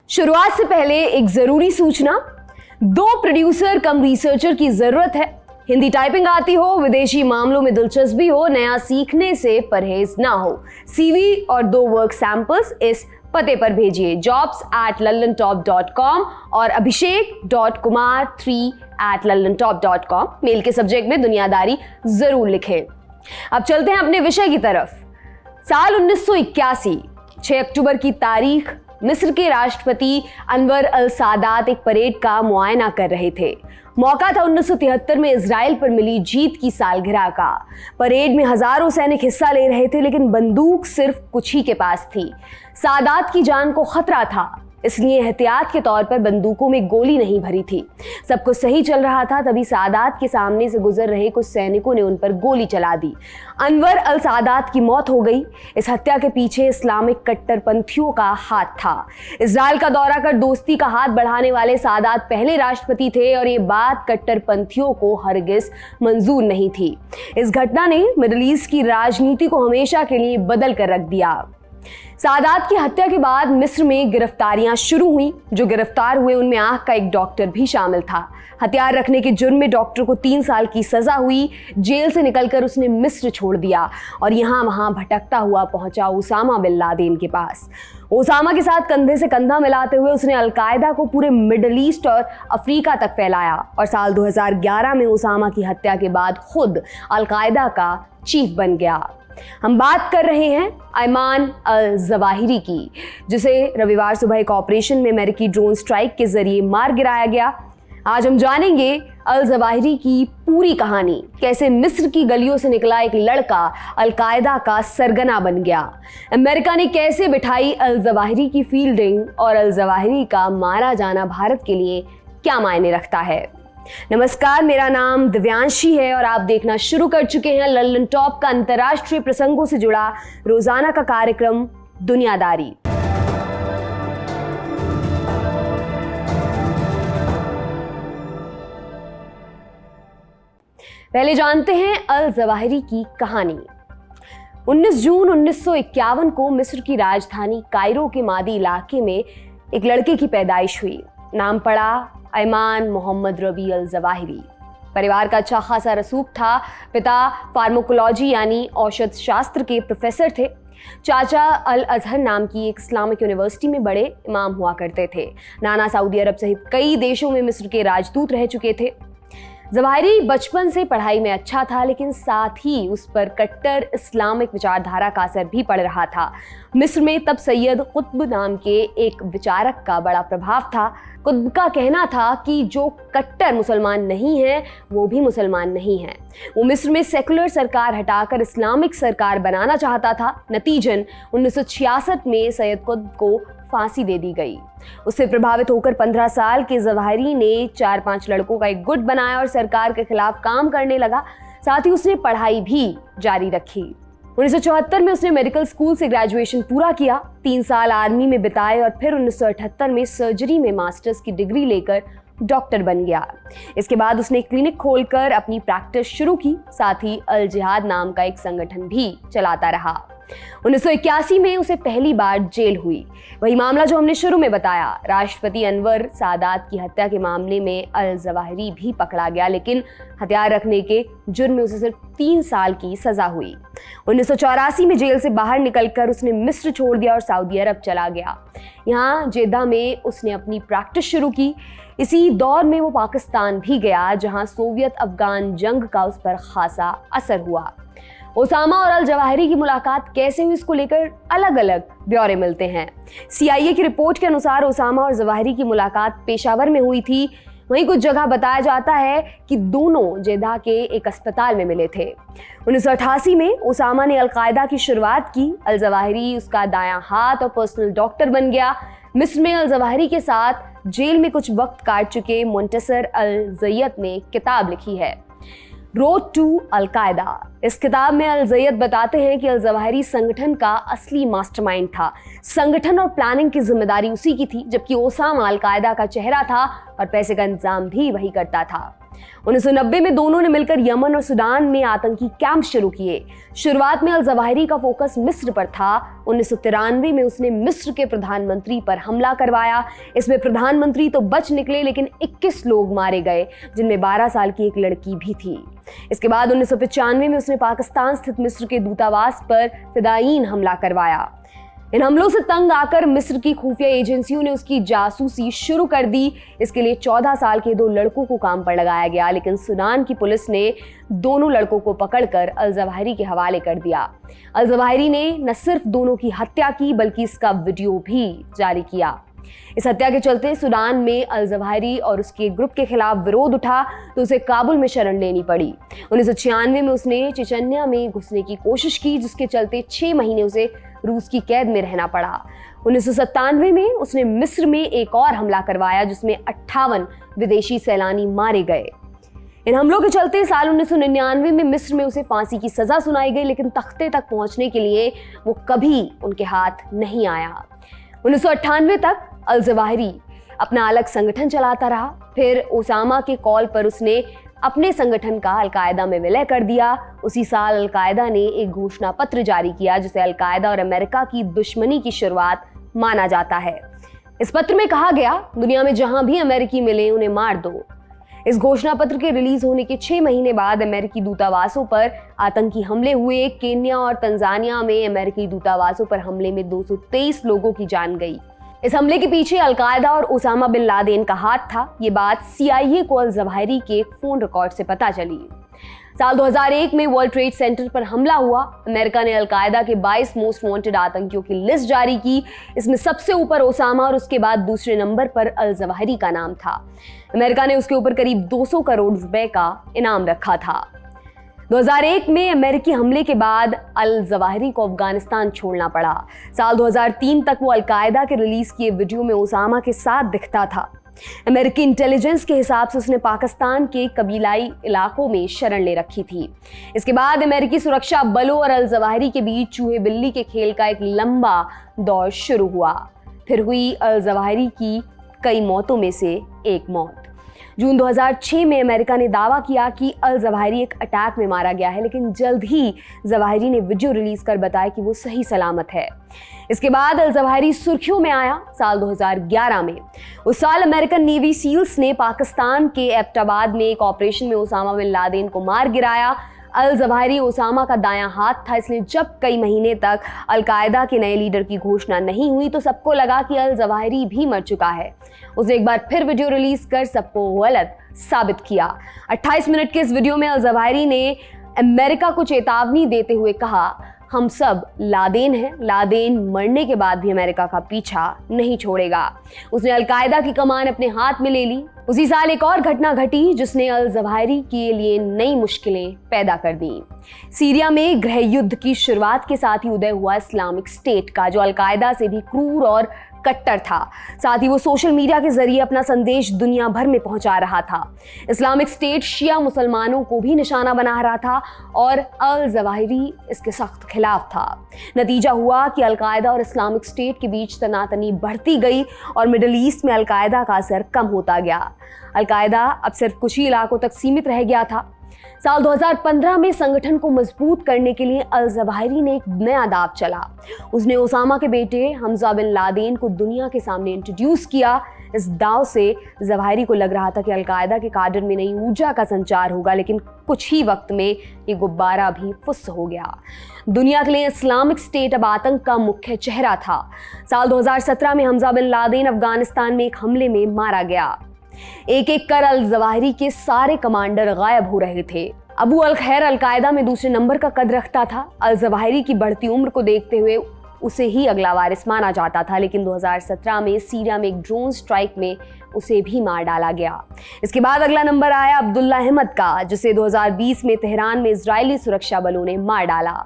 शुरुआत से पहले एक जरूरी सूचना, 2 प्रोड्यूसर कम रिसर्चर की जरूरत है। हिंदी टाइपिंग आती हो, विदेशी मामलों में दिलचस्पी हो, नया सीखने से परहेज ना हो। सीवी और 2 वर्क सैंपल्स इस पते पर भेजिए jobs@lallantop.com और abhishek.kumar3@lallantop.com। मेल के सब्जेक्ट में दुनियादारी जरूर लिखें। अब चलते हैं अपने विषय की तरफ। साल 1981, 6 अक्टूबर की तारीख, मिस्र के राष्ट्रपति अनवर अल सादात एक परेड का मुआयना कर रहे थे। मौका था 1973 में इजराइल पर मिली जीत की सालगिरह का। परेड में हजारों सैनिक हिस्सा ले रहे थे, लेकिन बंदूक सिर्फ कुछ ही के पास थी। सादात की जान को खतरा था, इसलिए एहतियात के तौर पर बंदूकों में गोली नहीं भरी थी। सब कुछ सही चल रहा था, तभी सादात के सामने से गुजर रहे कुछ सैनिकों ने उन पर गोली चला दी। अनवर अल सादात की मौत हो गई। इस हत्या के पीछे इस्लामिक कट्टरपंथियों का हाथ था। इजराइल का दौरा कर दोस्ती का हाथ बढ़ाने वाले सादात पहले राष्ट्रपति थे और ये बात कट्टरपंथियों को हरगिज मंजूर नहीं थी। इस घटना ने मिडिल ईस्ट की राजनीति को हमेशा के लिए बदल कर रख दिया। सादात की हत्या के बाद मिस्र में गिरफ्तारियां शुरू हुई। जो गिरफ्तार हुए उनमें आंख का एक डॉक्टर भी शामिल था। हथियार रखने के जुर्म में डॉक्टर को 3 साल की सजा हुई। जेल से निकलकर उसने मिस्र छोड़ दिया और यहाँ वहाँ भटकता हुआ पहुंचा उसामा बिन लादेन के पास। ओसामा के साथ कंधे से कंधा मिलाते हुए उसने अलकायदा को पूरे मिडिल ईस्ट और अफ्रीका तक फैलाया और साल 2011 में ओसामा की हत्या के बाद खुद अलकायदा का चीफ बन गया। हम बात कर रहे हैं अयमान अल जवाहिरी की, जिसे रविवार सुबह एक ऑपरेशन में अमेरिकी ड्रोन स्ट्राइक के जरिए मार गिराया गया। आज हम जानेंगे अल जवाहिरी की पूरी कहानी, कैसे मिस्र की गलियों से निकला एक लड़का अलकायदा का सरगना बन गया। अमेरिका ने कैसे बिठाई अल जवाहिरी की फील्डिंग और अल जवाहिरी का मारा जाना भारत के लिए क्या मायने रखता है। नमस्कार, मेरा नाम दिव्यांशी है और आप देखना शुरू कर चुके हैं लल्लन टॉप का अंतर्राष्ट्रीय प्रसंगों से जुड़ा रोजाना का कार्यक्रम दुनियादारी। पहले जानते हैं अल जवाहिरी की कहानी। 19 जून 1951 को मिस्र की राजधानी कायरो के मादी इलाके में एक लड़के की पैदाइश हुई। नाम पड़ा अयमान मोहम्मद रबी अल जवाहिरी। परिवार का अच्छा खासा रसूख था। पिता फार्माकोलॉजी यानी औषध शास्त्र के प्रोफेसर थे। चाचा अल अजहर नाम की एक इस्लामिक यूनिवर्सिटी में बड़े इमाम हुआ करते थे। नाना सऊदी अरब सहित कई देशों में मिस्र के राजदूत रह चुके थे। जवाहिरी बचपन से पढ़ाई में अच्छा था, लेकिन साथ ही उस पर कट्टर इस्लामिक विचारधारा का असर भी पड़ रहा था। मिस्र में तब सैयद कुतुब नाम के एक विचारक का बड़ा प्रभाव था। कुतुब का कहना था कि जो कट्टर मुसलमान नहीं है वो भी मुसलमान नहीं है। वो मिस्र में सेकुलर सरकार हटाकर इस्लामिक सरकार बनाना चाहता था। नतीजन 1966 में सैयद कुतुब को फांसी दे दी गई। उससे प्रभावित होकर 15 साल के जवाहिरी ने 4-5 लड़कों का एक गुट बनाया और सरकार के खिलाफ काम करने लगा। साथ ही उसने पढ़ाई भी जारी रखी। 1974 में उसने मेडिकल स्कूल से ग्रेजुएशन पूरा किया। 3 साल आर्मी में बिताए और फिर 1978 में सर्जरी में मास्टर्स की डिग्री लेकर डॉक्टर बन गया। इसके बाद उसने क्लिनिक खोलकर अपनी प्रैक्टिस शुरू की। साथ ही अल जिहाद नाम का एक संगठन भी चलाता रहा। 1981 में उसे पहली बार जेल हुई। वही मामला जो हमने शुरू में बताया। राष्ट्रपति अनवर सादात की हत्या के मामले में अल जवाहिरी भी पकड़ा गया, लेकिन हथियार रखने के जुर्म में उसे सिर्फ 3 साल की सजा हुई। 1984 में जेल से बाहर निकलकर उसने मिस्र छोड़ दिया और सऊदी अरब चला गया। यहाँ जेद्दा में उसने अपनी प्रैक्टिस शुरू की। इसी दौर में वो पाकिस्तान भी गया, जहाँ सोवियत अफगान जंग का उस पर खासा असर हुआ। ओसामा और अल जवाहिरी की मुलाकात कैसे हुई, इसको लेकर अलग अलग ब्यौरे मिलते हैं। CIA की रिपोर्ट के अनुसार ओसामा और जवाहिरी की मुलाकात पेशावर में हुई थी। वहीं कुछ जगह बताया जाता है कि दोनों जेद्दा के एक अस्पताल में मिले थे। 1988 में ओसामा ने अलकायदा की शुरुआत की। अल जवाहिरी उसका दायां हाथ और पर्सनल डॉक्टर बन गया। मिस्र में अल जवाहिरी के साथ जेल में कुछ वक्त काट चुके मुंतसर अल ज़ैयत ने किताब लिखी है, रोड टू अलकायदा। इस किताब में अल ज़ैयत बताते हैं कि अल जवाहिरी संगठन का असली मास्टरमाइंड था। संगठन और प्लानिंग की जिम्मेदारी उसी की थी, जबकि ओसामा अलकायदा का चेहरा था, और पैसे का इंतजाम भी वही करता था। 1990 में दोनों ने मिलकर यमन और सूडान में आतंकी कैंप शुरू किए। शुरुआत में अल जवाहिरी का फोकस मिस्र पर था। 1993 में उसने मिस्र के प्रधानमंत्री पर हमला करवाया। इसमें प्रधानमंत्री तो बच निकले, लेकिन 21 लोग मारे गए, जिनमें 12 साल की एक लड़की भी थी। इसके बाद 1995 में उसने पाकिस्तान स्थित मिस्र के दूतावास पर फिदायीन हमला करवाया। इन हमलों से तंग आकर मिस्र की खुफिया एजेंसियों ने उसकी जासूसी शुरू कर दी। इसके लिए 14 साल के 2 लड़कों को काम पर लगाया गया, लेकिन सूडान की पुलिस ने दोनों लड़कों को पकड़कर अल जवाहिरी के हवाले कर दिया। अल जवाहिरी ने न सिर्फ दोनों की हत्या की, बल्कि इसका वीडियो भी जारी किया। इस हत्या के चलते सूडान में अल जवाहिरी और उसके ग्रुप के खिलाफ विरोध उठा तो उसे काबुल में शरण लेनी पड़ी। 1996 में उसने चेचन्या में घुसने की कोशिश की, जिसके चलते 6 महीने उसे रूस की कैद में रहना पड़ा। 1997 में उसने मिस्र में एक और हमला करवाया, जिसमें 58 विदेशी सैलानी मारे गए। इन हमलों के चलते साल 1999 में मिस्र में उसे फांसी की सजा सुनाई गई, लेकिन तख्ते तक पहुंचने के लिए वो कभी उनके हाथ नहीं आया। 1998 तक अल जवाहिरी अपना अलग संगठन चलाता रहा। फिर ओसामा के कॉल पर उसने अपने संगठन का अलकायदा में विलय कर दिया। उसी साल अलकायदा ने एक घोषणा पत्र जारी किया, जिसे अलकायदा और अमेरिका की दुश्मनी की शुरुआत माना जाता है। इस पत्र में कहा गया, दुनिया में जहां भी अमेरिकी मिले उन्हें मार दो। इस घोषणा पत्र के रिलीज होने के 6 महीने बाद अमेरिकी दूतावासों पर आतंकी हमले हुए। केन्या और तंजानिया में अमेरिकी दूतावासों पर हमले में 223 लोगों की जान गई। इस हमले के पीछे अलकायदा और ओसामा बिन लादेन का हाथ था। ये बात CIA को अल जवाहिरी के फोन रिकॉर्ड से पता चली। साल 2001 में वर्ल्ड ट्रेड सेंटर पर हमला हुआ। अमेरिका ने अलकायदा के 22 मोस्ट वांटेड आतंकियों की लिस्ट जारी की। इसमें सबसे ऊपर ओसामा और उसके बाद दूसरे नंबर पर अल जवाहिरी का नाम था। अमेरिका ने उसके ऊपर करीब 200 करोड़ रुपए का इनाम रखा था। 2001 में अमेरिकी हमले के बाद अल जवाहिरी को अफगानिस्तान छोड़ना पड़ा। साल 2003 तक वो अलकायदा के रिलीज किए वीडियो में ओसामा के साथ दिखता था। अमेरिकी इंटेलिजेंस के हिसाब से उसने पाकिस्तान के कबीलाई इलाकों में शरण ले रखी थी। इसके बाद अमेरिकी सुरक्षा बलों और अल जवाहिरी के बीच चूहे बिल्ली के खेल का एक लंबा दौर शुरू हुआ। फिर हुई अल जवाहिरी की कई मौतों में से एक मौत। जून 2006 में अमेरिका ने दावा किया कि अल जवाहिरी एक अटैक में मारा गया है, लेकिन जल्द ही जवाहिरी ने वीडियो रिलीज कर बताया कि वो सही सलामत है। इसके बाद अल जवाहिरी सुर्खियों में आया साल 2011 में। उस साल अमेरिकन नेवी सील्स ने पाकिस्तान के एबटाबाद में एक ऑपरेशन में ओसामा बिन लादेन को मार गिराया। अल जवाहिरी ओसामा का दायां हाथ था, इसलिए जब कई महीने तक अलकायदा के नए लीडर की घोषणा नहीं हुई तो सबको लगा कि अल जवाहिरी भी मर चुका है। उसने एक बार फिर वीडियो रिलीज कर सबको गलत साबित किया। 28 मिनट के इस वीडियो में अल जवाहिरी ने अमेरिका को चेतावनी देते हुए कहा, हम सब लादेन हैं, लादेन मरने के बाद भी अमेरिका का पीछा नहीं छोड़ेगा। उसने अलकायदा की कमान अपने हाथ में ले ली। उसी साल एक और घटना घटी जिसने अल जवाहिरी के लिए नई मुश्किलें पैदा कर दी। सीरिया में गृह युद्ध की शुरुआत के साथ ही उदय हुआ इस्लामिक स्टेट का, जो अलकायदा से भी क्रूर और कट्टर था। साथ ही वो सोशल मीडिया के जरिए अपना संदेश दुनिया भर में पहुंचा रहा था। इस्लामिक स्टेट शिया मुसलमानों को भी निशाना बना रहा था और अल जवाहिरी इसके सख्त खिलाफ था। नतीजा हुआ कि अलकायदा और इस्लामिक स्टेट के बीच तनातनी बढ़ती गई और मिडिल ईस्ट में अलकायदा का असर कम होता गया। अलकायदा अब सिर्फ कुछ ही इलाकों तक सीमित रह गया था। साल 2015 में संगठन को मजबूत करने के लिए अल जवाहिरी ने एक नया दांव चला। उसने ओसामा के बेटे हमजा बिन लादेन को दुनिया के सामने इंट्रोड्यूस किया। इस दांव से जवाहिरी को लग रहा था कि अलकायदा के काडर में नई ऊर्जा का संचार होगा, लेकिन कुछ ही वक्त में ये गुब्बारा भी फुस हो गया। दुनिया के लिए इस्लामिक स्टेट अब आतंक का मुख्य चेहरा था। साल 2017 में हमजा बिन लादेन अफगानिस्तान में एक हमले में मारा गया। एक एक कर अल जवाहिरी के सारे कमांडर गायब हो रहे थे। अबू अल खैर अलकायदा में दूसरे नंबर का कद रखता था। अल जवाहिरी की बढ़ती उम्र को देखते हुए उसे ही अगला वारिस माना जाता था, लेकिन 2017 में सीरिया में एक ड्रोन स्ट्राइक में उसे भी मार डाला गया। इसके बाद अगला नंबर आया अब्दुल्ला अहमद का, जिसे 2020 में तेहरान में इजरायली सुरक्षा बलों ने मार डाला।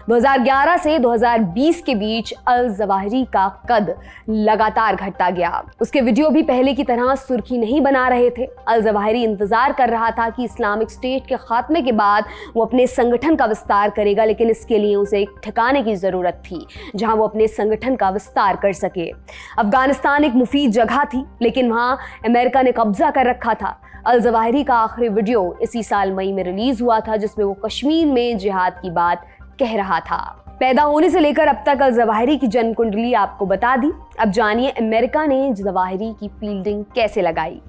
2011 से 2020 के बीच अल जवाहिरी का कद लगातार घटता गया। उसके वीडियो भी पहले की तरह सुर्खी नहीं बना रहे थे। अल जवाहिरी इंतजार कर रहा था कि इस्लामिक स्टेट के खात्मे के बाद वो अपने संगठन का विस्तार करेगा, लेकिन इसके लिए उसे एक ठिकाने की जरूरत थी जहां वो अपने संगठन का विस्तार कर सके। अफगानिस्तान एक मुफीद जगह थी, लेकिन वहां जहां अमेरिका ने कब्जा कर रखा था। अल जवाहिरी का आखिरी वीडियो इसी साल मई में रिलीज हुआ था, जिसमें वो कश्मीर में जिहाद की बात कह रहा था। पैदा होने से लेकर अब तक अल जवाहिरी की जन्म कुंडली आपको बता दी। अब जानिए अमेरिका ने जवाहिरी की फील्डिंग कैसे लगाई।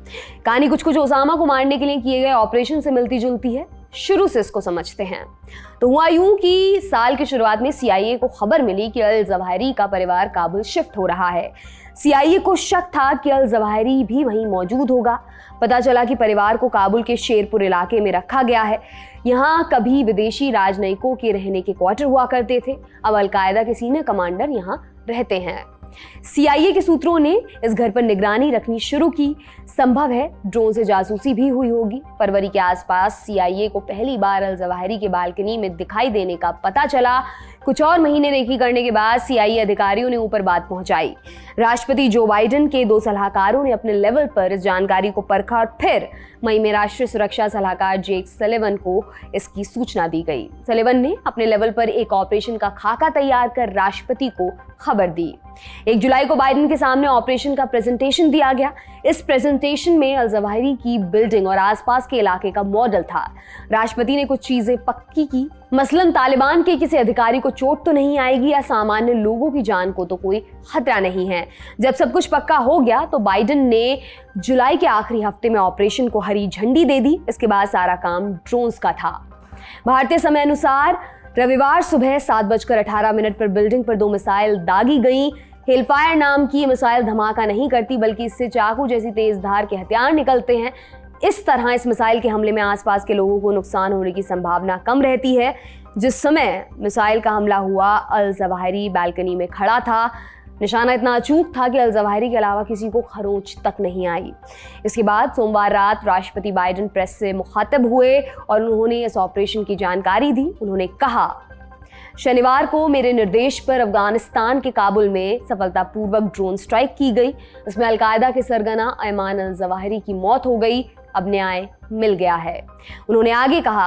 कहानी कुछ कुछ ओसामा को मारने के लिए किए गए ऑपरेशन से मिलती जुलती है। शुरू से इसको समझते हैं। तो हुआ यूं कि साल की शुरुआत में CIA को खबर मिली कि अल जवाहिरी का परिवार काबुल शिफ्ट हो रहा है। CIA को शक था कि अल जवाहिरी भी वहीं मौजूद होगा। पता चला कि परिवार को काबुल के शेरपुर इलाके में रखा गया है। यहाँ कभी विदेशी राजनयिकों के रहने के क्वार्टर हुआ करते थे। अब अलकायदा के सीनियर कमांडर यहाँ रहते हैं। CIA के सूत्रों ने इस घर पर निगरानी रखनी शुरू की। संभव है ड्रोन से जासूसी भी हुई होगी। फरवरी के आसपास CIA को पहली बार अल जवाहिरी के बालकनी में दिखाई देने का पता चला। कुछ और महीने रेकी करने के बाद CIA अधिकारियों ने ऊपर बात पहुंचाई। राष्ट्रपति जो बाइडेन के 2 सलाहकारों ने अपने लेवल पर इस जानकारी को परखा और फिर मई में राष्ट्रीय सुरक्षा सलाहकार जेक सलिवन को इसकी सूचना दी गई। सलिवन ने अपने लेवल पर एक ऑपरेशन का खाका तैयार कर राष्ट्रपति को खबर दी। 1 जुलाई को बाइडेन के सामने ऑपरेशन का प्रेजेंटेशन दिया गया। इस प्रेजेंटेशन में अल जवाहिरी की बिल्डिंग और आसपास के इलाके का मॉडल था। राष्ट्रपति ने कुछ चीजें पक्की की, मसलन तालिबान के किसी अधिकारी को चोट तो नहीं आएगी या सामान्य लोगों की जान को तो कोई खतरा नहीं है। जब सब कुछ पक्का हो गया तो बाइडेन ने जुलाई के आखिरी हफ्ते में ऑपरेशन को हरी झंडी दे दी। इसके बाद सारा काम ड्रोन्स का था। भारतीय समय अनुसार रविवार सुबह 7:18 पर बिल्डिंग पर 2 मिसाइल दागी गई। हेलफायर नाम की मिसाइल धमाका नहीं करती, बल्कि इससे चाकू जैसी तेज धार के हथियार निकलते हैं। इस तरह इस मिसाइल के हमले में आसपास के लोगों को नुकसान होने की संभावना कम रहती है। जिस समय मिसाइल का हमला हुआ अल जवाहिरी बालकनी में खड़ा था। निशाना इतना अचूक था कि अल जवाहिरी के अलावा किसी को खरोंच तक नहीं आई। इसके बाद सोमवार रात राष्ट्रपति बाइडेन प्रेस से मुखातिब हुए और उन्होंने इस ऑपरेशन की जानकारी दी। उन्होंने कहा, शनिवार को मेरे निर्देश पर अफगानिस्तान के काबुल में सफलतापूर्वक ड्रोन स्ट्राइक की गई। इसमें अलकायदा के सरगना अयमान अल जवाहिरी की मौत हो गई। अब न्याय मिल गया है। उन्होंने आगे कहा,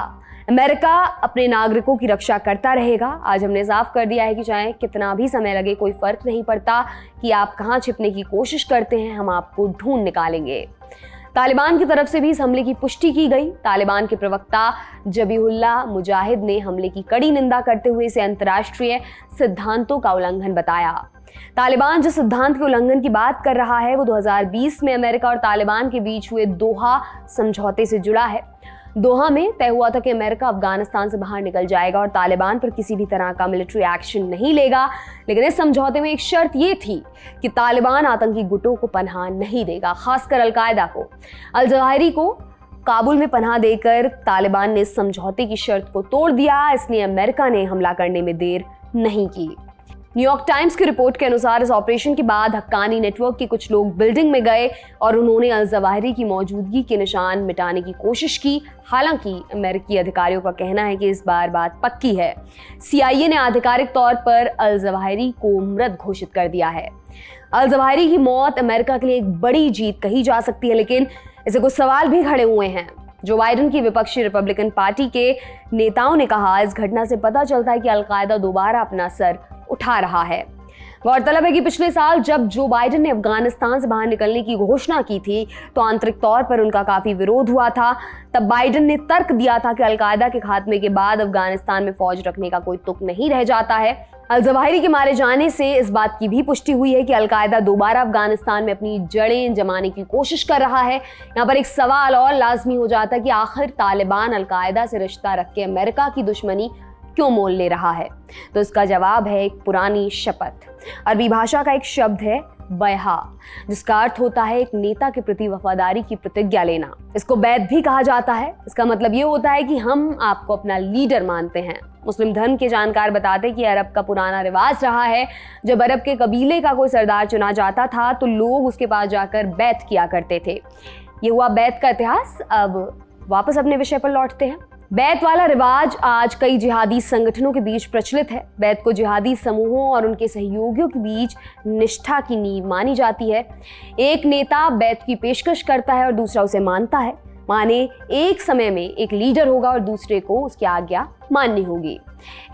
अमेरिका अपने नागरिकों की रक्षा करता रहेगा। आज हमने साफ कर दिया है कि चाहे कितना भी समय लगे, कोई फर्क नहीं पड़ता कि आप कहां छिपने की कोशिश करते हैं, हम आपको ढूंढ निकालेंगे। तालिबान की तरफ से भी इस हमले की पुष्टि की गई। तालिबान के प्रवक्ता जबीहुल्लाह मुजाहिद ने हमले की कड़ी निंदा करते हुए इसे अंतर्राष्ट्रीय सिद्धांतों का उल्लंघन बताया। तालिबान जिस सिद्धांत के उल्लंघन की बात कर रहा है वो 2020 में अमेरिका और तालिबान के बीच हुए दोहा समझौते से जुड़ा है। दोहा में तय हुआ था कि अमेरिका अफगानिस्तान से बाहर निकल जाएगा और तालिबान पर किसी भी तरह का मिलिट्री एक्शन नहीं लेगा। लेकिन इस समझौते में एक शर्त ये थी कि तालिबान आतंकी गुटों को पनाह नहीं देगा, खासकर अलकायदा को। अल जवाहिरी को काबुल में पनाह देकर तालिबान ने इस समझौते की शर्त को तोड़ दिया। इसलिए अमेरिका ने हमला करने में देर नहीं की। न्यूयॉर्क टाइम्स की रिपोर्ट के अनुसार इस ऑपरेशन के बाद हक्कानी नेटवर्क के कुछ लोग बिल्डिंग में गए और उन्होंने अल जवाहिरी की मौजूदगी के निशान मिटाने की कोशिश की। हालांकि अमेरिकी अधिकारियों का कहना है कि इस बार बात पक्की है। CIA ने आधिकारिक तौर पर अल जवाहिरी को मृत घोषित कर दिया है। अल जवाहिरी की मौत अमेरिका के लिए एक बड़ी जीत कही जा सकती है, लेकिन इससे कुछ सवाल भी खड़े हुए हैं। जो बाइडेन की विपक्षी रिपब्लिकन पार्टी के नेताओं ने कहा, इस घटना से पता चलता है कि अलकायदा दोबारा अपना सर उठा रहा है। गौरतलब है कि पिछले साल जब जो बाइडेन ने अफगानिस्तान से बाहर निकलने की घोषणा की थी तो आंतरिक तौर पर उनका काफी विरोध हुआ था। तब बाइडेन ने तर्क दिया था कि अलकायदा के खात्मे के बाद अफगानिस्तान में फौज रखने का कोई तुक नहीं रह जाता है। अल जवाहिरी के मारे जाने से इस बात की भी पुष्टि हुई है कि अलकायदा दोबारा अफगानिस्तान में अपनी जड़ें जमाने की कोशिश कर रहा है। यहाँ पर एक सवाल और लाजमी हो जाता है कि आखिर तालिबान अलकायदा से रिश्ता रख के अमेरिका की दुश्मनी क्यों मोल ले रहा है? तो इसका जवाब है एक पुरानी शपथ। अरबी भाषा का एक शब्द है बैहा, जिसका अर्थ होता है एक नेता के प्रति वफादारी की प्रतिज्ञा लेना। इसको बैत भी कहा जाता है। इसका मतलब ये होता है कि हम आपको अपना लीडर मानते हैं। मुस्लिम धर्म के जानकार बताते हैं कि अरब का पुराना रिवाज रहा है, जब अरब के कबीले का कोई सरदार चुना जाता था तो लोग उसके पास जाकर बैत किया करते थे। ये हुआ बैत का इतिहास। अब वापस अपने विषय पर लौटते हैं। बैत वाला रिवाज आज कई जिहादी संगठनों के बीच प्रचलित है। बैत को जिहादी समूहों और उनके सहयोगियों के बीच निष्ठा की नींव मानी जाती है। एक नेता बैत की पेशकश करता है और दूसरा उसे मानता है। माने एक समय में एक लीडर होगा और दूसरे को उसकी आज्ञा माननी होगी।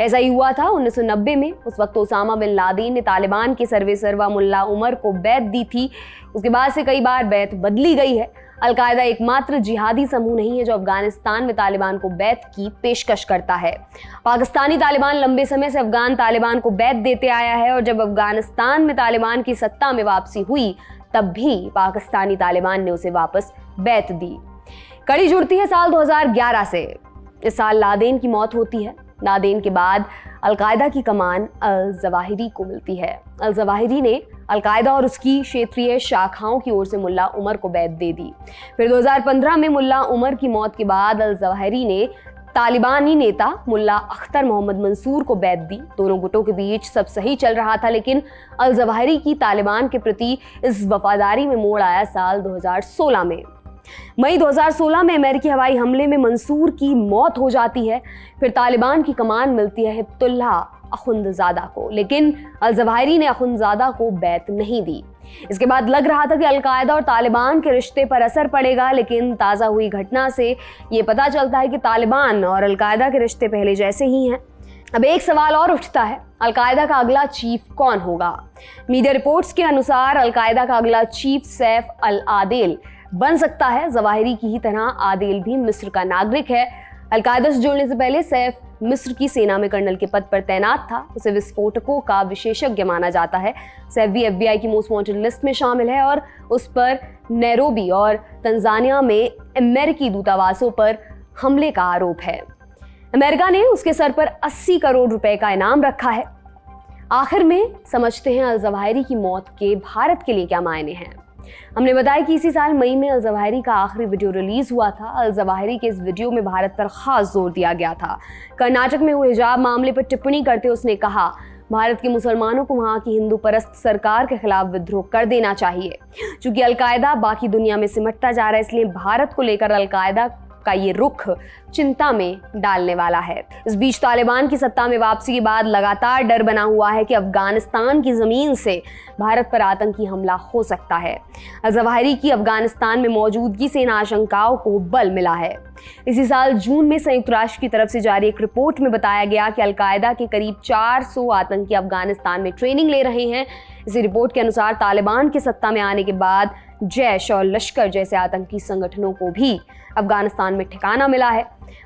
ऐसा ही हुआ था 1990 में। उस वक्त ओसामा बिन लादेन ने तालिबान के सर्वेसर्वा मुल्ला उमर को बैत दी थी। उसके बाद से कई बार बैत बदली गई है। अलकायदा एकमात्र जिहादी समूह नहीं है जो अफगानिस्तान में तालिबान को बैत की पेशकश करता है। पाकिस्तानी तालिबान लंबे समय से अफगान तालिबान को बैत देते आया है और जब अफगानिस्तान में तालिबान की सत्ता में वापसी हुई तब भी पाकिस्तानी तालिबान ने उसे वापस बैत दी। कड़ी जुड़ती है साल 2011 से। इस साल लादेन की मौत होती है। लादेन के बाद अलकायदा की कमान अल जवाहिरी को मिलती है। अल जवाहिरी ने अलकायदा और उसकी क्षेत्रीय शाखाओं की ओर से मुल्ला उमर को बैत दे दी। फिर 2015 में मुल्ला उमर की मौत के बाद अल जवाहिरी ने तालिबानी नेता मुल्ला अख्तर मोहम्मद मंसूर को बैत दी। दोनों गुटों के बीच सब सही चल रहा था, लेकिन अल जवाहिरी की तालिबान के प्रति इस वफादारी में मोड़ आया साल 2016 में। मई 2016 में अमेरिकी हवाई हमले में मंसूर की मौत हो जाती है। फिर तालिबान की कमान मिलती है हिब्तुल्लाह अखुंदजादा को, लेकिन अल जवाहिरी ने अखुंदजादा को बैत नहीं दी। इसके बाद लग रहा था कि अलकायदा और तालिबान के रिश्ते पर असर पड़ेगा, लेकिन ताज़ा हुई घटना से ये पता चलता है कि तालिबान और अलकायदा के रिश्ते पहले जैसे ही हैं। अब एक सवाल और उठता है, अलकायदा का अगला चीफ कौन होगा? मीडिया रिपोर्ट्स के अनुसार अलकायदा का अगला चीफ सैफ अल आदेल बन सकता है। जवाहिरी की ही तरह आदेल भी मिस्र का नागरिक है। अलकायदा से जुड़ने से पहले सैफ मिस्र की सेना में कर्नल के पद पर तैनात था। उसे विस्फोटकों का विशेषज्ञ माना जाता है। सैफ भी FBI की मोस्ट वांटेड लिस्ट में शामिल है और उस पर नैरोबी और तंजानिया में अमेरिकी दूतावासों पर हमले का आरोप है। अमेरिका ने उसके सर पर 80 करोड़ रुपए का इनाम रखा है। आखिर में समझते हैं अल जवाहिरी की मौत के भारत के लिए क्या मायने हैं। हमने बताया कि इसी साल मई में अल जवाहिरी का आखिरी वीडियो रिलीज हुआ था। अल जवाहिरी के इस वीडियो में भारत पर खास जोर दिया गया था। कर्नाटक में हुए हिजाब मामले पर टिप्पणी करते उसने कहा, भारत के मुसलमानों को वहां की हिंदू परस्त सरकार के खिलाफ विद्रोह कर देना चाहिए। चूंकि अलकायदा बाकी दुनिया में सिमटता जा रहा है, इसलिए भारत को लेकर अलकायदा का ये रुख चिंता में डालने वाला है। इस बीच तालिबान की सत्ता में वापसी के बाद लगातार डर बना हुआ है कि अफगानिस्तान की जमीन से भारत पर आतंकी हमला हो सकता है। जवाहिरी की अफगानिस्तान में मौजूदगी से इन आशंकाओं को बल मिला है। इसी साल जून में संयुक्त राष्ट्र की तरफ से जारी एक रिपोर्ट में बताया गया कि अलकायदा के करीब 400 आतंकी अफगानिस्तान में ट्रेनिंग ले रहे हैं। इसी रिपोर्ट के अनुसार तालिबान के सत्ता में आने के बाद जैश और लश्कर जैसे आतंकी संगठनों को भी अफगानिस्तान में ठिकाना मिला है।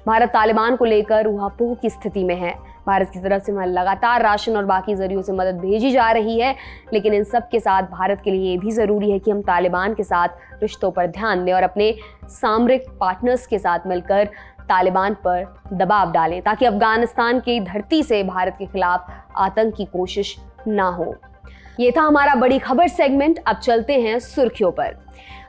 भारत तालिबान को लेकर ऊहापोह की स्थिति में है। भारत की तरफ से वहां लगातार राशन और बाकी जरियों से मदद भेजी जा रही है, लेकिन इन सब के साथ भारत के लिए ये भी ज़रूरी है कि हम तालिबान के साथ रिश्तों पर ध्यान दें और अपने सामरिक पार्टनर्स के साथ मिलकर तालिबान पर दबाव डालें ताकि अफगानिस्तान की धरती से भारत के खिलाफ आतंक की कोशिश ना हो। ये था हमारा बड़ी खबर सेगमेंट। अब चलते हैं सुर्खियों पर।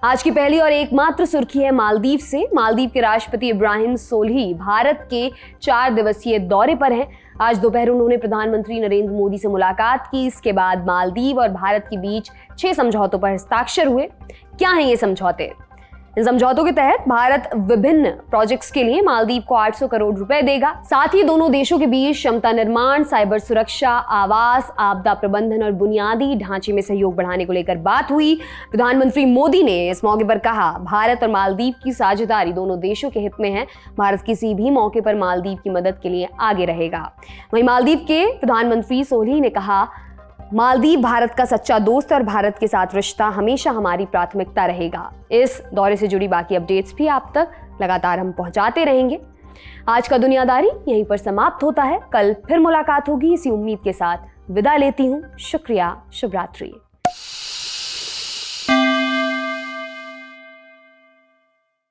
आज की पहली और एकमात्र सुर्खी है मालदीव से। मालदीव के राष्ट्रपति इब्राहिम सोलिह भारत के 4 दिवसीय दौरे पर हैं। आज दोपहर उन्होंने प्रधानमंत्री नरेंद्र मोदी से मुलाकात की। इसके बाद मालदीव और भारत के बीच 6 समझौतों पर हस्ताक्षर हुए। क्या हैं ये समझौते? इन समझौतों के तहत भारत विभिन्न प्रोजेक्ट्स के लिए मालदीव को 800 करोड़ रुपए देगा। साथ ही दोनों देशों के बीच क्षमता निर्माण, साइबर सुरक्षा, आवास, आपदा प्रबंधन और बुनियादी ढांचे में सहयोग बढ़ाने को लेकर बात हुई। प्रधानमंत्री मोदी ने इस मौके पर कहा, भारत और मालदीव की साझेदारी दोनों देशों के हित में है। भारत किसी भी मौके पर मालदीव की मदद के लिए आगे रहेगा। वहीं मालदीव के प्रधानमंत्री सोलिह ने कहा, मालदीव भारत का सच्चा दोस्त और भारत के साथ रिश्ता हमेशा हमारी प्राथमिकता रहेगा। इस दौरे से जुड़ी बाकी अपडेट्स भी आप तक लगातार हम पहुंचाते रहेंगे। आज का दुनियादारी यहीं पर समाप्त होता है। कल फिर मुलाकात होगी इसी उम्मीद के साथ। विदा लेती हूं। शुक्रिया। शुभ रात्रि।